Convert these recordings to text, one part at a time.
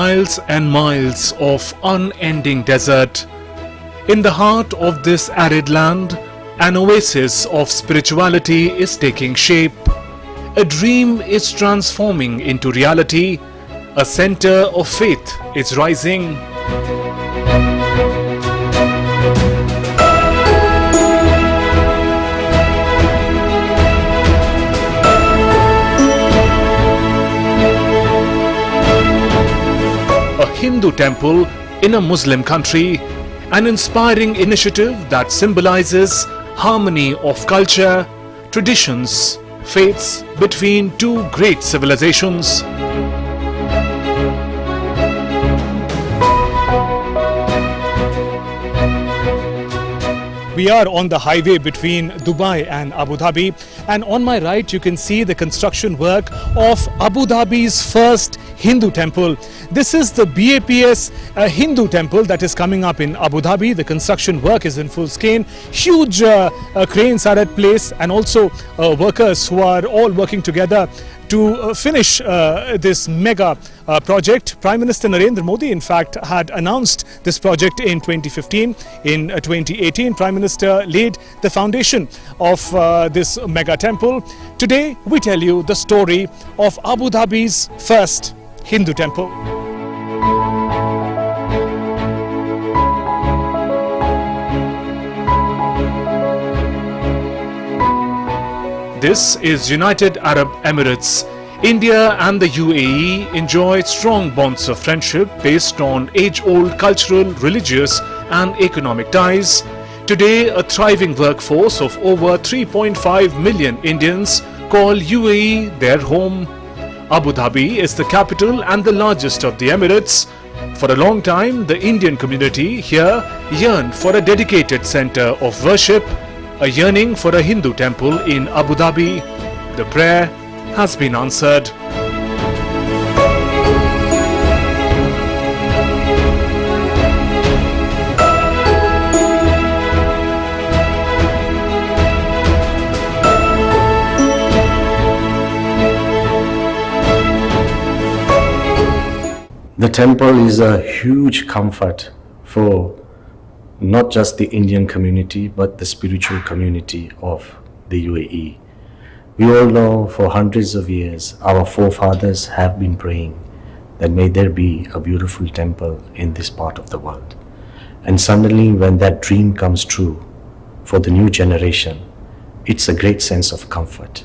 miles and miles of unending desert. In the heart of this arid land, an oasis of spirituality is taking shape. A dream is transforming into reality. A center of faith is rising. A Hindu temple in a Muslim country, an inspiring initiative that symbolizes harmony of culture, traditions, faiths between two great civilizations. We are on the highway between Dubai and Abu Dhabi, and on my right you can see the construction work of Abu Dhabi's first Hindu temple. This is the BAPS Hindu temple that is coming up in Abu Dhabi. The construction work is in full scale. Huge cranes are at place, and also workers who are all working together to finish this mega project. Prime Minister Narendra Modi, in fact, had announced this project in 2015. In 2018, Prime Minister laid the foundation of this mega temple. Today, we tell you the story of Abu Dhabi's first Hindu temple. This is United Arab Emirates. India and the UAE enjoy strong bonds of friendship based on age-old cultural, religious and economic ties. Today, a thriving workforce of over 3.5 million Indians call UAE their home. Abu Dhabi is the capital and the largest of the Emirates. For a long time, the Indian community here yearned for a dedicated center of worship, a yearning for a Hindu temple in Abu Dhabi. The prayer has been answered. The temple is a huge comfort for not just the Indian community, but the spiritual community of the UAE. We all know for hundreds of years our forefathers have been praying that may there be a beautiful temple in this part of the world. And suddenly when that dream comes true for the new generation, it's a great sense of comfort.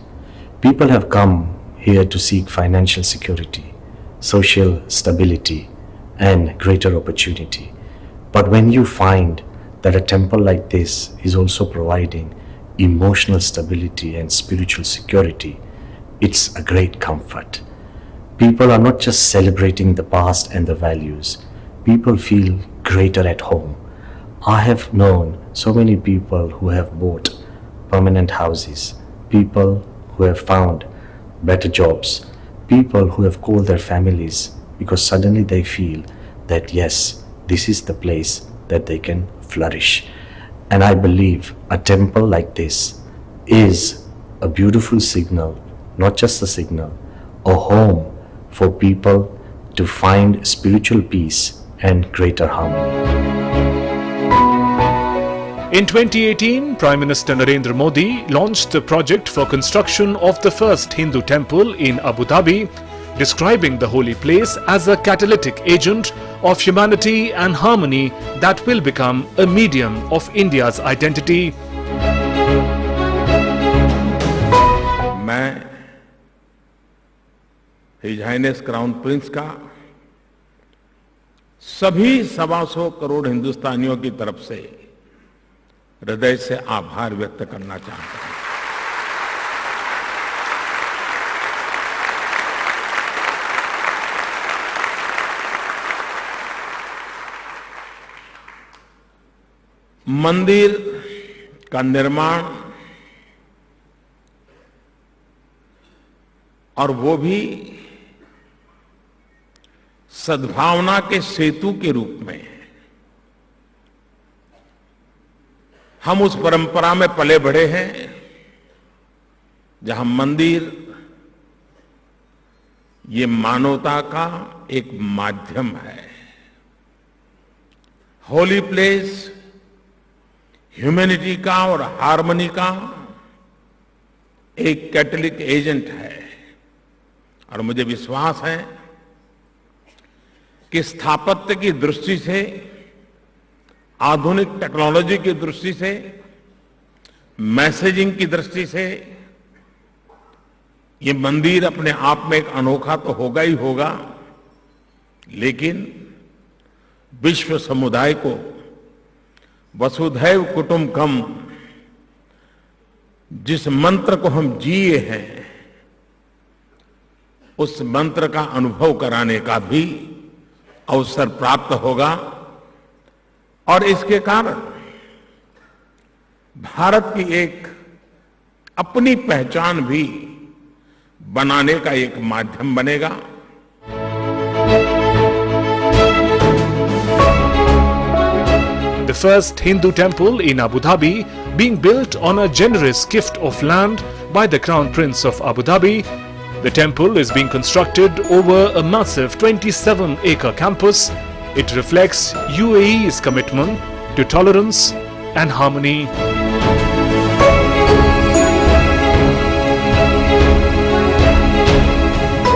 People have come here to seek financial security, social stability and greater opportunity. But when you find that a temple like this is also providing emotional stability and spiritual security, it's a great comfort. People are not just celebrating the past and the values. People feel greater at home. I have known so many people who have bought permanent houses, people who have found better jobs, people who have called their families because suddenly they feel that yes, this is the place that they can flourish. And I believe a temple like this is a beautiful signal, not just a signal, a home for people to find spiritual peace and greater harmony. In 2018, Prime Minister Narendra Modi launched the project for construction of the first Hindu temple in Abu Dhabi, describing the holy place as a catalytic agent of humanity and harmony that will become a medium of India's identity. मैं his highness crown Prince का सभी 125 करोड़ हिंदुस्तानियों की तरफ से हृदय से आभार व्यक्त करना चाहता हूं। मंदिर का निर्माण और वो भी सद्भावना के सेतु के रूप में, हम उस परंपरा में पले बढ़े हैं जहां मंदिर ये मानवता का एक माध्यम है। होली प्लेस ह्यूमैनिटी का और हार्मनी का एक कैटलिक एजेंट है और मुझे विश्वास है कि स्थापत्य की दृष्टि से, आधुनिक टेक्नोलॉजी की दृष्टि से, मैसेजिंग की दृष्टि से ये मंदिर अपने आप में एक अनोखा तो होगा ही होगा, लेकिन विश्व समुदाय को वसुधैव कुटुंबकम जिस मंत्र को हम जिए हैं उस मंत्र का अनुभव कराने का भी अवसर प्राप्त होगा और इसके कारण भारत की एक अपनी पहचान भी बनाने का एक माध्यम बनेगा। The first Hindu temple in Abu Dhabi being built on a generous gift of land by the Crown Prince of Abu Dhabi. The temple is being constructed over a massive 27-acre campus. It reflects UAE's commitment to tolerance and harmony.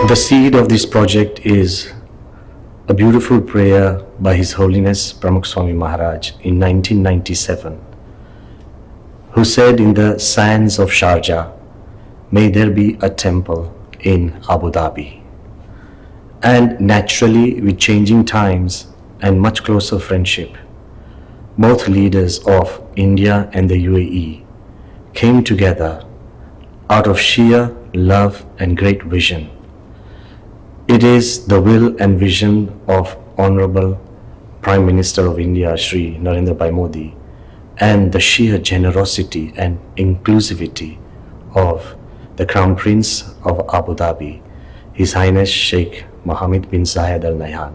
The seed of this project is a beautiful prayer by His Holiness Pramukh Swami Maharaj in 1997, who said in the sands of Sharjah, "May there be a temple in Abu Dhabi." And naturally, with changing times and much closer friendship, both leaders of India and the UAE came together out of sheer love and great vision. It is the will and vision of Honorable Prime Minister of India, Shri Narendra Bhai Modi, and the sheer generosity and inclusivity of the Crown Prince of Abu Dhabi, His Highness Sheikh Mohammed bin Zayed Al Nahyan,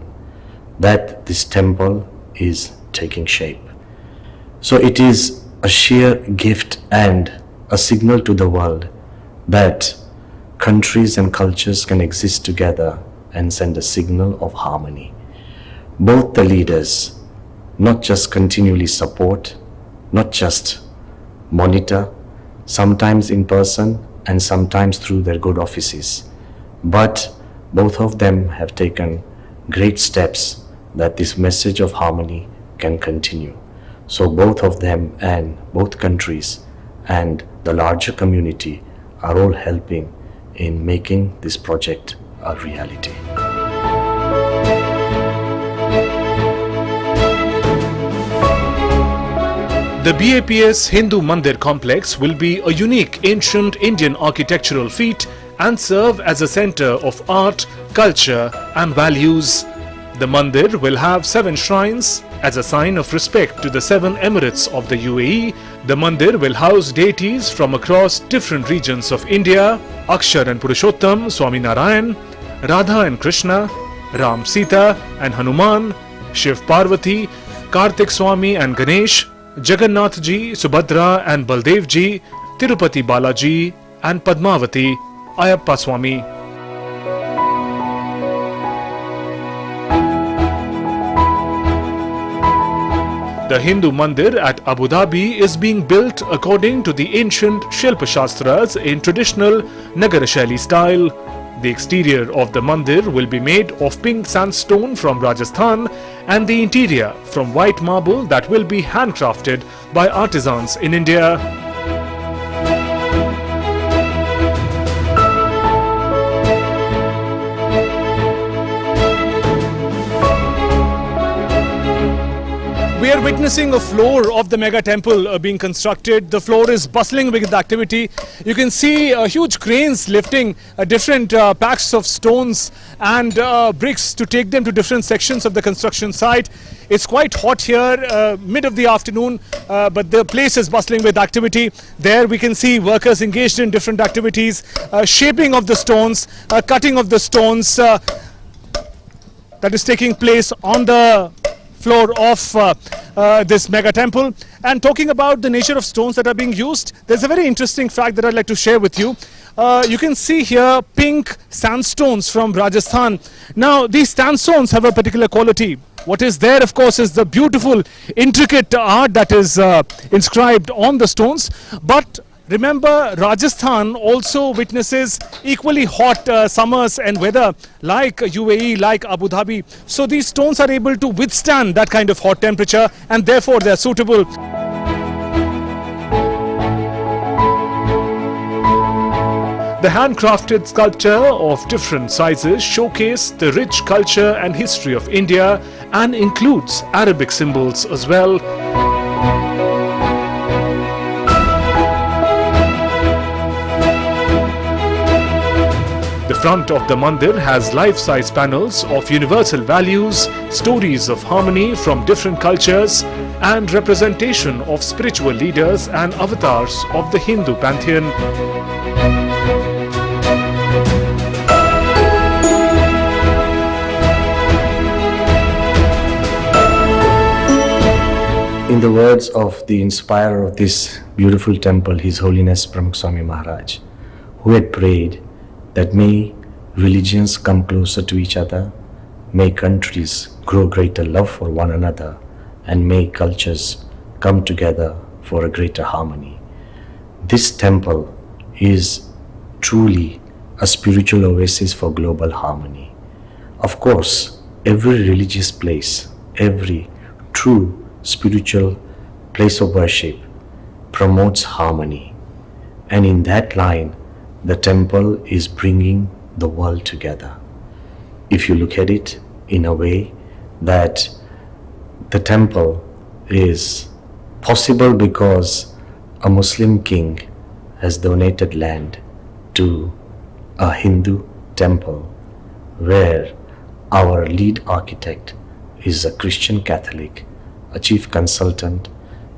that this temple is taking shape. So it is a sheer gift and a signal to the world that countries and cultures can exist together and send a signal of harmony. Both the leaders not just continually support, not just monitor, sometimes in person and sometimes through their good offices, but both of them have taken great steps that this message of harmony can continue. So both of them and both countries and the larger community are all helping in making this project a reality. The BAPS Hindu Mandir complex will be a unique ancient Indian architectural feat and serve as a center of art, culture and values. The mandir will have 7 shrines as a sign of respect to the 7 emirates of the UAE. The mandir will house deities from across different regions of India: Akshar and Purushottam, Swami Narayan, Radha and Krishna, Ram Sita and Hanuman, Shiv Parvati, Kartik Swami and Ganesh, Jagannath Ji, Subhadra and Baldev Ji, Tirupati Balaji and Padmavati, Ayappa Swami. The Hindu Mandir at Abu Dhabi is being built according to the ancient Shilpa Shastras in traditional Nagarashali style. The exterior of the mandir will be made of pink sandstone from Rajasthan and the interior from white marble that will be handcrafted by artisans in India. We are witnessing a floor of the mega temple being constructed. The floor is bustling with activity. You can see huge cranes lifting different packs of stones and bricks to take them to different sections of the construction site. It's quite hot here, mid of the afternoon, but the place is bustling with activity. There we can see workers engaged in different activities, shaping of the stones, cutting of the stones that is taking place on the floor of this mega temple. And talking about the nature of stones that are being used, there's a very interesting fact that I'd like to share with you. You can see here pink sandstones from Rajasthan. Now these sandstones have a particular quality. What is there, of course, is the beautiful, intricate art that is inscribed on the stones. But remember, Rajasthan also witnesses equally hot summers and weather like UAE, like Abu Dhabi. So these stones are able to withstand that kind of hot temperature, and therefore they are suitable. The handcrafted sculpture of different sizes showcase the rich culture and history of India and includes Arabic symbols as well. The front of the mandir has life-size panels of universal values, stories of harmony from different cultures, and representation of spiritual leaders and avatars of the Hindu pantheon. In the words of the inspirer of this beautiful temple, His Holiness Pramukh Swami Maharaj, who had prayed that may religions come closer to each other, may countries grow greater love for one another, and may cultures come together for a greater harmony. This temple is truly a spiritual oasis for global harmony. Of course, every religious place, every true spiritual place of worship promotes harmony, and in that line the temple is bringing the world together. If you look at it in a way that the temple is possible because a Muslim king has donated land to a Hindu temple, where our lead architect is a Christian Catholic, a chief consultant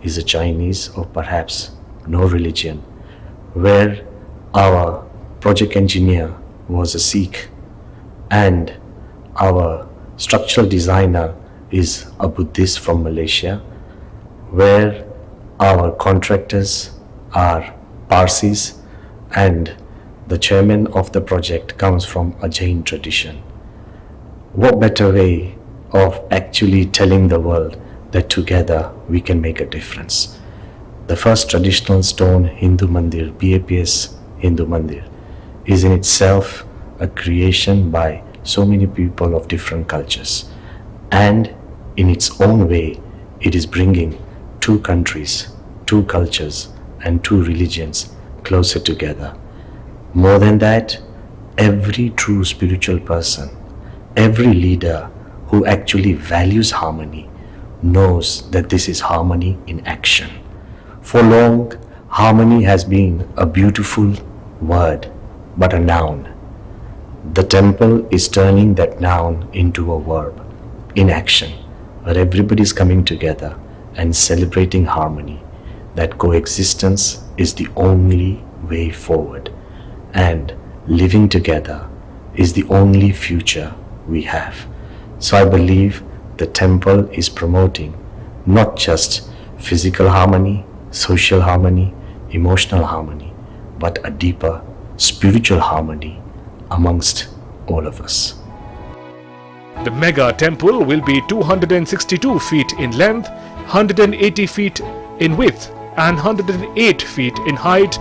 is a Chinese or perhaps no religion, where our project engineer was a Sikh, and our structural designer is a Buddhist from Malaysia, where our contractors are Parsis, and the chairman of the project comes from a Jain tradition. What better way of actually telling the world that together we can make a difference? The first traditional stone Hindu Mandir, BAPS Hindu Mandir, is in itself a creation by so many people of different cultures, and in its own way it is bringing two countries, two cultures and two religions closer together. More than that, every true spiritual person, every leader who actually values harmony knows that this is harmony in action. For long, harmony has been a beautiful word, but a noun. The temple is turning that noun into a verb in action, where everybody is coming together and celebrating harmony, that coexistence is the only way forward, and living together is the only future we have. So I believe the temple is promoting not just physical harmony, social harmony, emotional harmony, but a deeper spiritual harmony amongst all of us. The mega temple will be 262 feet in length, 180 feet in width and 108 feet in height,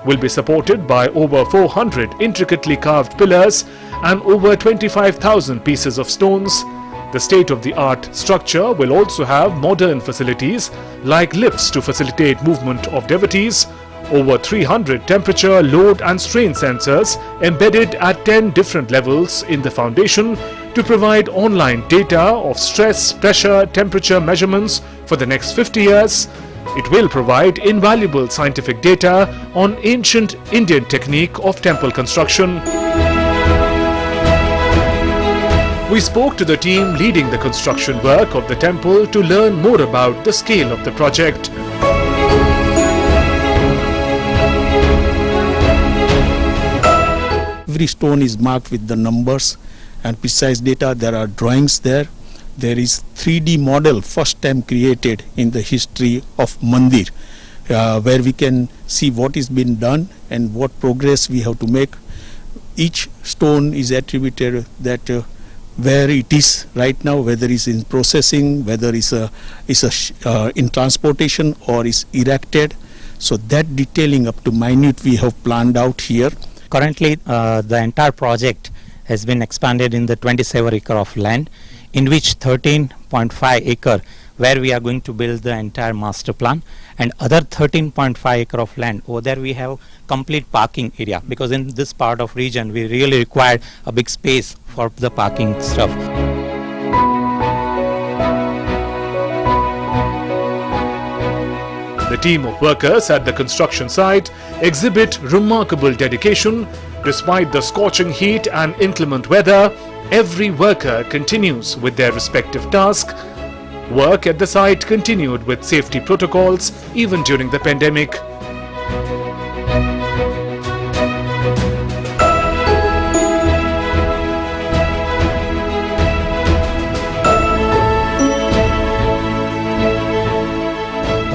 will be supported by over 400 intricately carved pillars and over 25,000 pieces of stones. The state-of-the-art structure will also have modern facilities like lifts to facilitate movement of devotees, over 300 temperature, load and strain sensors embedded at 10 different levels in the foundation to provide online data of stress, pressure, temperature measurements for the next 50 years. It will provide invaluable scientific data on ancient Indian technique of temple construction. We spoke to the team leading the construction work of the temple to learn more about the scale of the project. Every stone is marked with the numbers and precise data. There are drawings there. There is 3D model first time created in the history of Mandir. where we can see what is being done and what progress we have to make. Each stone is attributed that where it is right now, whether it's in processing, whether it's in transportation or is erected. So that detailing up to minute we have planned out here. Currently, the entire project has been expanded in the 27 acre of land, in which 13.5 acre where we are going to build the entire master plan, and other 13.5 acre of land over there we have complete parking area, because in this part of region we really require a big space for the parking stuff. The team of workers at the construction site exhibit remarkable dedication. Despite the scorching heat and inclement weather, every worker continues with their respective task. Work at the site continued with safety protocols even during the pandemic.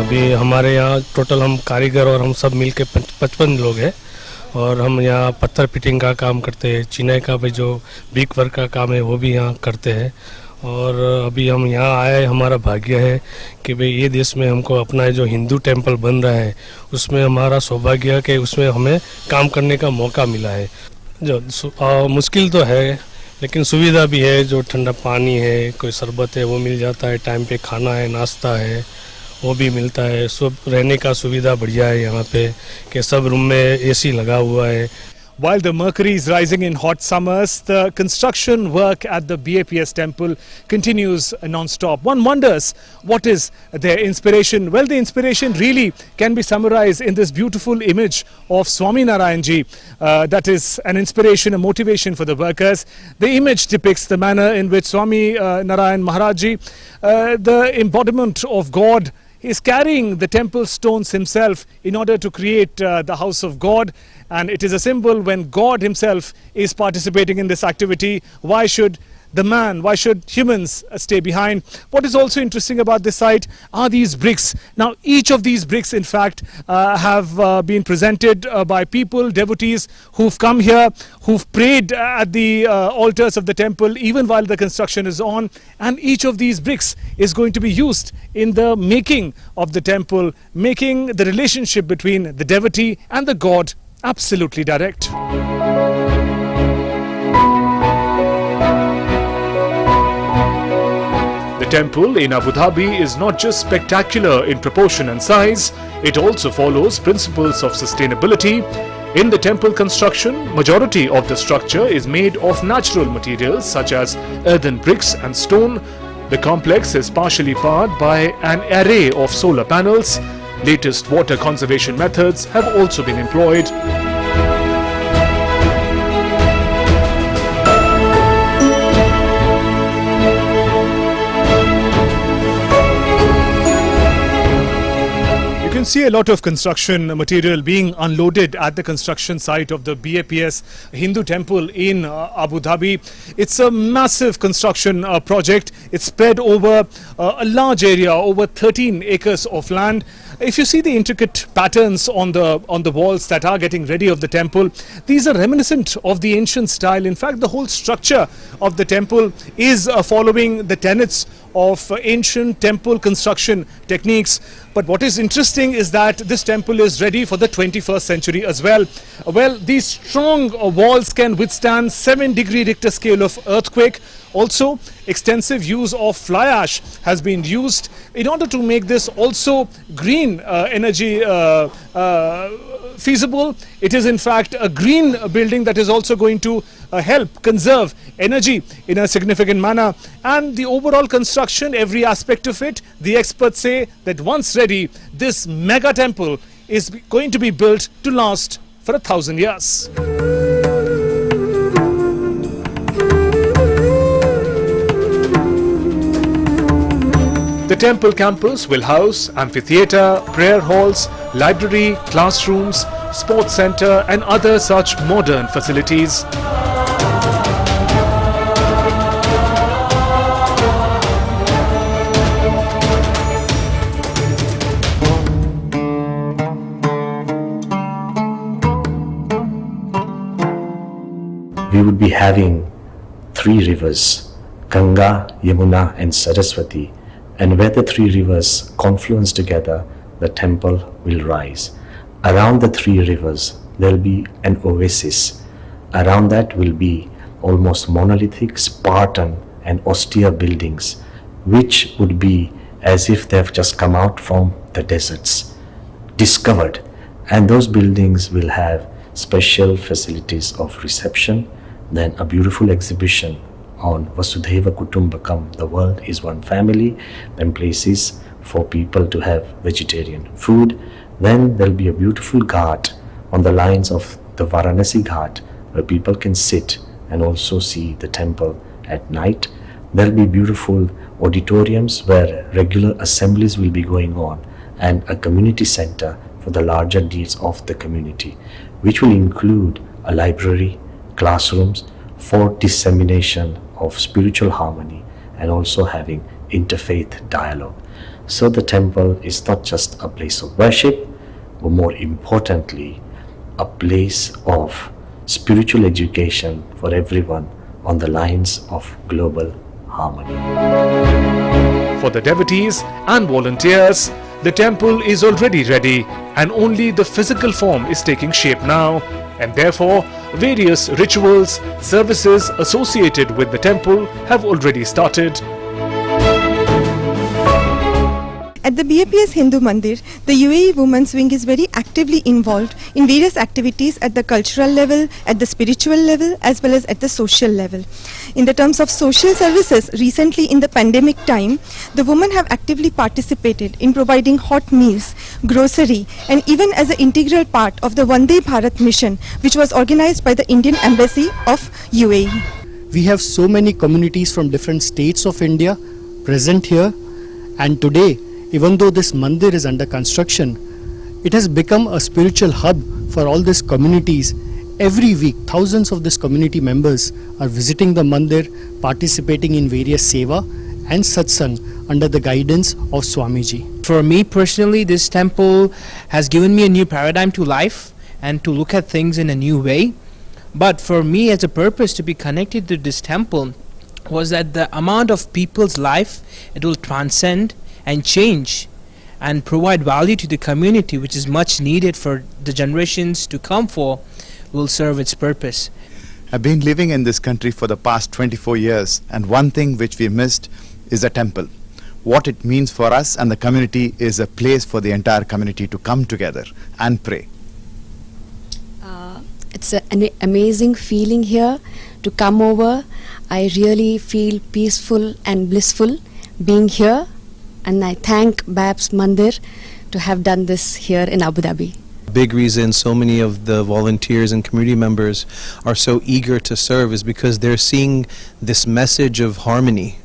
अभी हमारे यहाँ total हम कारीगर और हम सब मिल के 55 लोग हैं, और हम यहाँ पत्थर फिटिंग का काम करते हैं, चिनाई का भी जो ब्रिक वर्क का काम है वो भी यहाँ करते हैं। और अभी हम यहाँ आए, हमारा भाग्य है कि भाई ये देश में हमको अपना जो हिंदू टेंपल बन रहा है उसमें हमारा सौभाग्य है कि उसमें हमें काम करने का मौका मिला है। जो मुश्किल तो है लेकिन सुविधा भी है, जो ठंडा पानी है, कोई शरबत है वो मिल जाता है, टाइम पे खाना है, नाश्ता है वो भी मिलता है, सब रहने का सुविधा बढ़िया है यहाँ पे कि सब रूम में एसी लगा हुआ है। While the mercury is rising in hot summers, the construction work at the BAPS temple continues non-stop. One wonders, what is their inspiration? Well, the inspiration really can be summarized in this beautiful image of Swami Narayan ji. That is an inspiration, a motivation for the workers. The image depicts the manner in which Swami Narayan Maharaj ji, the embodiment of God, is carrying the temple stones himself in order to create the house of God. And it is a symbol when God himself is participating in this activity. Why should the man, why should humans stay behind? What is also interesting about this site are these bricks. Now each of these bricks in fact have been presented by people, devotees who've come here, who've prayed at the altars of the temple even while the construction is on, and each of these bricks is going to be used in the making of the temple, making the relationship between the devotee and the God absolutely direct. The temple in Abu Dhabi is not just spectacular in proportion and size, it also follows principles of sustainability. In the temple construction, majority of the structure is made of natural materials such as earthen bricks and stone. The complex is partially powered by an array of solar panels. Latest water conservation methods have also been employed. You can see a lot of construction material being unloaded at the construction site of the BAPS Hindu temple in Abu Dhabi. It's a massive construction project. It's spread over a large area, over 13 acres of land. If you see the intricate patterns on the walls that are getting ready of the temple, these are reminiscent of the ancient style. In fact, the whole structure of the temple is following the tenets of ancient temple construction techniques. But what is interesting is that this temple is ready for the 21st century as well. Well, these strong walls can withstand 7-degree Richter scale of earthquake. Also, extensive use of fly ash has been used in order to make this also green energy feasible. It is in fact a green building that is also going to help conserve energy in a significant manner. And the overall construction, every aspect of it, the experts say that once ready, this mega temple is going to be built to last for 1,000 years. The temple campus will house amphitheatre, prayer halls, library, classrooms, sports centre and other such modern facilities. we would be having 3 rivers, Ganga, Yamuna and Saraswati, and where the 3 rivers confluence together, the temple will rise. Around the 3 rivers, there will be an oasis. Around that will be almost monolithic, Spartan and austere buildings, which would be as if they have just come out from the deserts, discovered. And those buildings will have special facilities of reception, then a beautiful exhibition on Vasudhaiva Kutumbakam, the world is one family, then places for people to have vegetarian food. Then there will be a beautiful ghat on the lines of the Varanasi Ghat, where people can sit and also see the temple at night. There will be beautiful auditoriums where regular assemblies will be going on, and a community center for the larger needs of the community, which will include a library, classrooms for dissemination of spiritual harmony and also having interfaith dialogue. So the temple is not just a place of worship, but more importantly, a place of spiritual education for everyone on the lines of global harmony. For the devotees and volunteers, the temple is already ready and only the physical form is taking shape now, and therefore various rituals, services associated with the temple have already started. At the BAPS Hindu Mandir, the UAE Women's Wing is very actively involved in various activities at the cultural level, at the spiritual level, as well as at the social level. In the terms of social services, recently in the pandemic time, the women have actively participated in providing hot meals, grocery, and even as an integral part of the Vande Bharat mission, which was organized by the Indian Embassy of UAE. We have so many communities from different states of India present here, and today, even though this mandir is under construction, it has become a spiritual hub for all these communities. Every week, thousands of these community members are visiting the mandir, participating in various seva and satsang under the guidance of Swamiji. For me personally, this temple has given me a new paradigm to life and to look at things in a new way. But for me, as a purpose to be connected to this temple was that the amount of people's life it will transcend and change and provide value to the community, which is much needed for the generations to come for, will serve its purpose. I've been living in this country for the past 24 years, and one thing which we missed is a temple. What it means for us and the community is a place for the entire community to come together and pray. It's an amazing feeling here to come over. I really feel peaceful and blissful being here. And I thank BAPS Mandir to have done this here in Abu Dhabi. Big reason so many of the volunteers and community members are so eager to serve is because they're seeing this message of harmony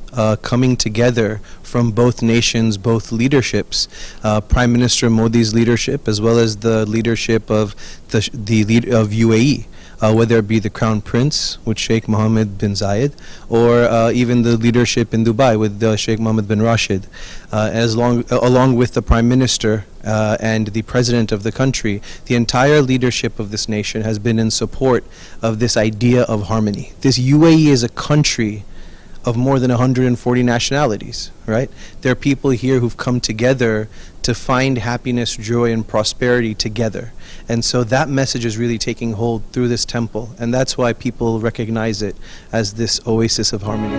coming together from both nations, both leaderships, Prime Minister Modi's leadership as well as the leadership of the UAE. Whether it be the Crown Prince with Sheikh Mohammed bin Zayed, or even the leadership in Dubai with Sheikh Mohammed bin Rashid, along with the Prime Minister and the President of the country. The entire leadership of this nation has been in support of this idea of harmony. This UAE is a country of more than 140 nationalities, right? There are people here who've come together to find happiness, joy, and prosperity together. And so that message is really taking hold through this temple, and that's why people recognize it as this oasis of harmony.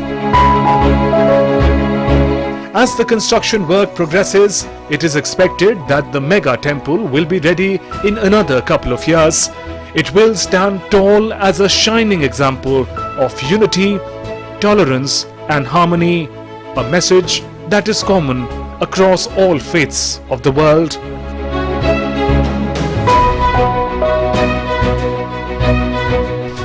As the construction work progresses, it is expected that the mega temple will be ready in another couple of years. It will stand tall as a shining example of unity, tolerance and harmony, a message that is common across all faiths of the world.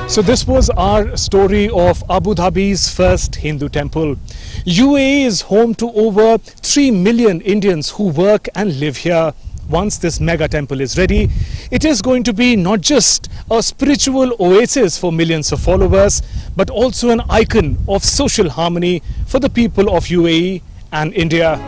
So this was our story of Abu Dhabi's first Hindu temple. UAE is home to over 3 million Indians who work and live here. Once this mega temple is ready, it is going to be not just a spiritual oasis for millions of followers, but also an icon of social harmony for the people of UAE and India.